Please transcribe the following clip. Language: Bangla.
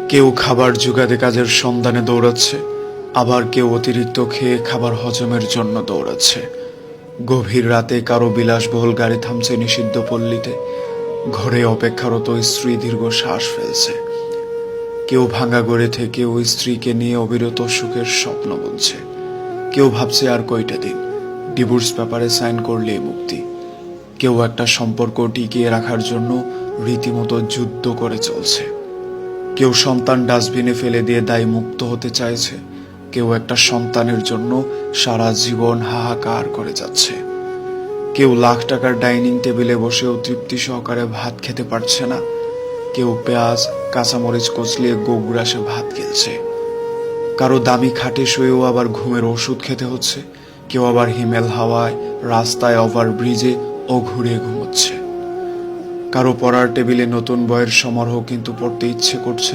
কেউ খাবার জোগাতে কাজের সন্ধানে দৌড়াচ্ছে, আবার কেউ অতিরিক্ত খেয়ে খাবার হজমের জন্য দৌড়াচ্ছে। গভীর রাতে কারো বিলাসবহুল গাড়ি থামছে নিষিদ্ধ পল্লীতে, ঘরে অপেক্ষারত স্ত্রী দীর্ঘ শ্বাস ফেলছে। কেউ ভাঙা গড়ে থেকে ওই স্ত্রীকে নিয়ে অবিরত সুখের স্বপ্ন বুনছে। কেউ ভাবছে আর কয়টা দিন, ডিভোর্স পেপারে সাইন করলেই মুক্তি। কেউ একটা সম্পর্ক টিকিয়ে রাখার জন্য রীতিমতো যুদ্ধ করে চলছে। কেউ সন্তান ডাস্টবিনে ফেলে দিয়ে দায় মুক্ত হতে চাইছে, কেউ একটা সন্তানের জন্য সারা জীবন হাহাকার করে যাচ্ছে। কেউ লাখ টাকার ডাইনিং টেবিলে বসেও তৃপ্তি সহকারে ভাত খেতে পারছে না, কেউ পেঁয়াজ কাঁচামরিচ কচলিয়ে গোগ্রাসে ভাত গিলছে। কারো দামি খাটে শুয়েও আবার ঘুমের ওষুধ খেতে হচ্ছে, কেউ আবার হিমেল হাওয়ায় রাস্তায় ওভারব্রিজে ও ঘুরে ঘুমোচ্ছে। কারো পড়ার টেবিলে নতুন বইয়ের সমারোহ কিন্তু পড়তে ইচ্ছে করছে